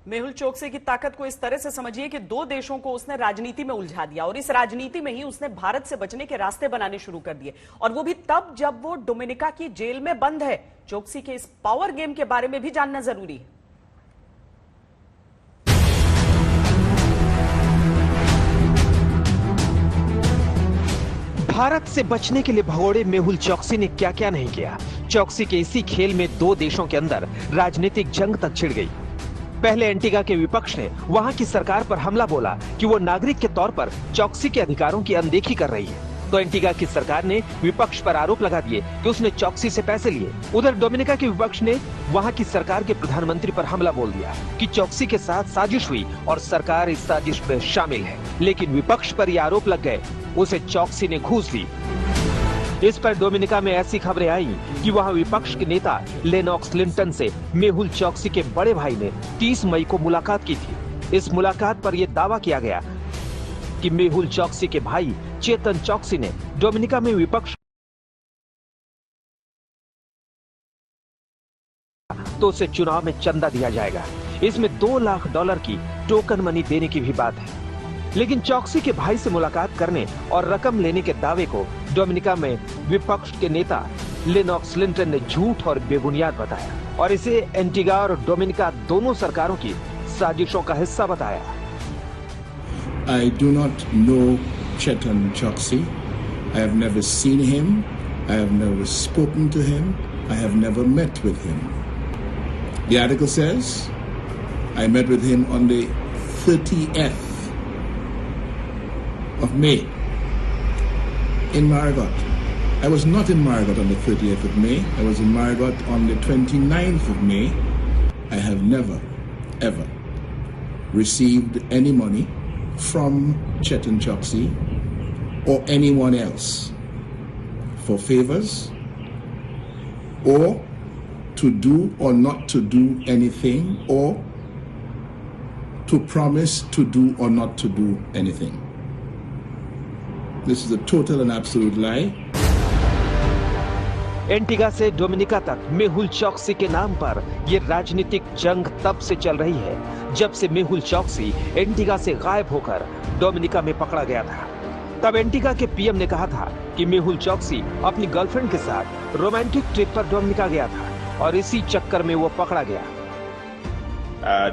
मेहुल चोकसी की ताकत को इस तरह से समझिए कि दो देशों को उसने राजनीति में उलझा दिया और इस राजनीति में ही उसने भारत से बचने के रास्ते बनाने शुरू कर दिए, और वो भी तब जब वो डोमिनिका की जेल में बंद है। चोकसी के इस पावर गेम के बारे में भी जानना जरूरी है। भारत से बचने के लिए भगोड़े मेहुल चोकसी ने क्या क्या नहीं किया। चोकसी के इसी खेल में दो देशों के अंदर राजनीतिक जंग तक छिड़ गई। पहले एंटीगा के विपक्ष ने वहां की सरकार पर हमला बोला कि वो नागरिक के तौर पर चोकसी के अधिकारों की अनदेखी कर रही है, तो एंटीगा की सरकार ने विपक्ष पर आरोप लगा दिए कि उसने चोकसी से पैसे लिए। उधर डोमिनिका के विपक्ष ने वहां की सरकार के प्रधानमंत्री पर हमला बोल दिया कि चोकसी के साथ साजिश हुई और सरकार इस साजिश में शामिल है, लेकिन विपक्ष पर यह आरोप लग गए उसे चोकसी ने घूस दी। इस पर डोमिनिका में ऐसी खबरें आई कि वहां विपक्ष के नेता लेनॉक्स लिंटन से मेहुल चोकसी के बड़े भाई ने 30 मई को मुलाकात की थी। इस मुलाकात पर यह दावा किया गया कि मेहुल चोकसी के भाई चेतन चोकसी ने डोमिनिका में विपक्ष तो उसे चुनाव में चंदा दिया जाएगा। इसमें $2 लाख की टोकन मनी देने की भी बात है, लेकिन चोकसी के भाई से मुलाकात करने और रकम लेने के दावे को डोमिनिका में विपक्ष के नेता लेनॉक्स लिंटन ने झूठ और बेबुनियाद बताया और इसे एंटीगा और डोमिनिका दोनों सरकारों की साजिशों का हिस्सा बताया। I do not know Chetan Chokshi. I have never seen him. I have never spoken to him. I have never met with him. The article says I met with him on the 30th of May in Marigot. I was not in Marigot on the 30th of May. I was in Marigot on the 29th of May. I have never, ever received any money from Chetan Chokshi or anyone else for favors or to do or not to do anything or to promise to do or not to do anything. This is a total and absolute lie. Antigua से Dominica तक मेहुल चोकसी के नाम पर यह राजनीतिक जंग तब से चल रही है जब से मेहुल चोकसी एंटीगा से गायब होकर डोमिनिका में पकड़ा गया था। तब एंटीगा के पीएम ने कहा था कि मेहुल चोकसी अपनी गर्लफ्रेंड के साथ रोमांटिक ट्रिप पर डोमिनिका गया था और इसी चक्कर में वो पकड़ा गया।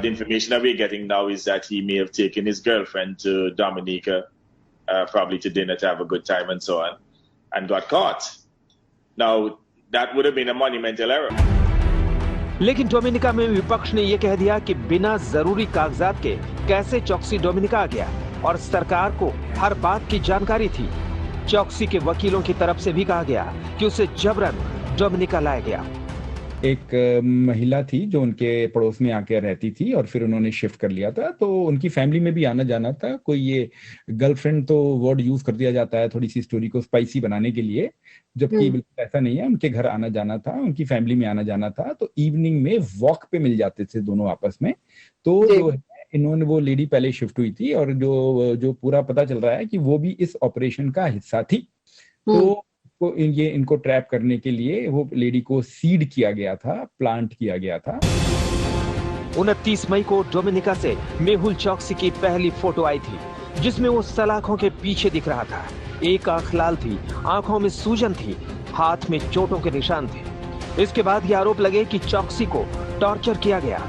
The information that we're getting now is that he may have taken his girlfriend to Dominica, probably to dinner to have a good time and so on, and got caught. Now, that would have been a monumental error. लेकिन Dominica में विपक्ष ने यह कह दिया कि बिना जरूरी कागजात के कैसे चोकसी डोमिनिका आ गया और सरकार को हर बात की जानकारी थी। चोकसी के वकीलों की तरफ से भी कहा गया कि उसे जबरन डोमिनिका लाया गया। एक महिला थी जो उनके पड़ोस में आके रहती थी और फिर उन्होंने शिफ्ट कर लिया था, तो उनकी फैमिली में भी आना जाना था। कोई ये गर्लफ्रेंड तो वर्ड यूज कर दिया जाता है थोड़ी सी स्टोरी को स्पाइसी बनाने के लिए, जबकि बिल्कुल ऐसा नहीं है। उनके घर आना जाना था, उनकी फैमिली में आना जाना था, तो इवनिंग में वॉक पे मिल जाते थे दोनों आपस में। तो जो है इन्होंने, वो लेडी पहले शिफ्ट हुई थी और जो पूरा पता चल रहा है कि वो भी इस ऑपरेशन का हिस्सा थी। तो इनको ट्रैप करने के लिए वो लेडी को सीड किया गया था, प्लांट किया गया था। 29 मई को डोमिनिका से मेहुल चोकसी की पहली फोटो आई थी जिसमें वो सलाखों के पीछे दिख रहा था। एक आंख लाल थी, आंखों में सूजन थी, हाथ में चोटों के निशान थे। इसके बाद ये आरोप लगे कि चोकसी को टॉर्चर किया गया।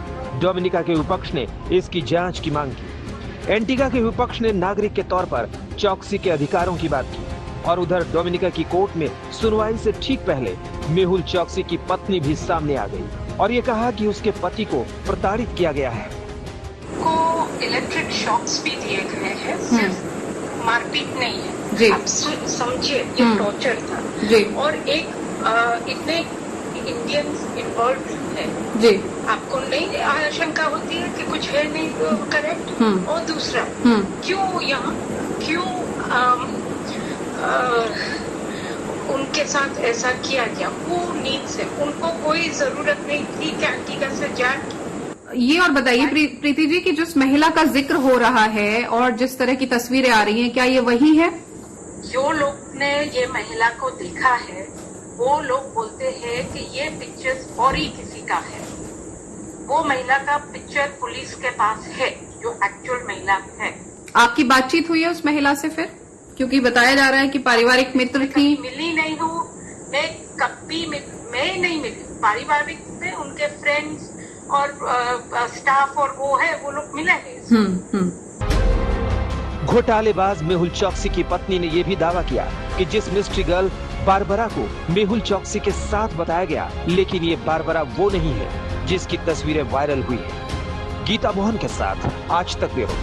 डोमिनिका के विपक्ष ने इसकी जांच की मांग की। एंटीगा के विपक्ष ने नागरिक के तौर पर चोकसी के अधिकारों की बात की और उधर डोमिनिका की कोर्ट में सुनवाई से ठीक पहले मेहुल चोकसी की पत्नी भी सामने आ गई और ये कहा कि उसके पति को प्रताड़ित किया गया है। को इलेक्ट्रिक शॉक्स भी दिए गए हैं, सिर्फ मारपीट नहीं है। आप समझिए ये टॉर्चर था और एक इतने इंडियंस इन्वॉल्व है जी। आपको नहीं आशंका होती है कि कुछ है नहीं करेक्ट? और दूसरा क्यों यहाँ उनके साथ ऐसा किया गया? वो नीड से उनको कोई जरूरत नहीं थी कि एंटीगा से जाए। ये और बताइए प्रीति जी कि जिस महिला का जिक्र हो रहा है और जिस तरह की तस्वीरें आ रही हैं, क्या ये वही है? जो लोग ने ये महिला को देखा है वो लोग बोलते हैं कि ये पिक्चर्स और ही किसी का है वो महिला का पिक्चर पुलिस के पास है, जो एक्चुअल महिला है। आपकी बातचीत हुई है उस महिला से फिर? क्योंकि बताया जा रहा है कि पारिवारिक मित्र थी। मिली नहीं हूँ मैं, कभी मैं नहीं मिली। पारिवारिक में उनके फ्रेंड्स और स्टाफ और वो है, वो लोग मिले हैं। घोटालेबाज मेहुल चौकसी की पत्नी ने यह भी दावा किया कि जिस मिस्ट्री गर्ल बारबरा को मेहुल चौकसी के साथ बताया गया, लेकिन ये बारबरा वो नहीं है जिसकी तस्वीरें वायरल हुई है। गीता मोहन के साथ आज तक ब्यूरो।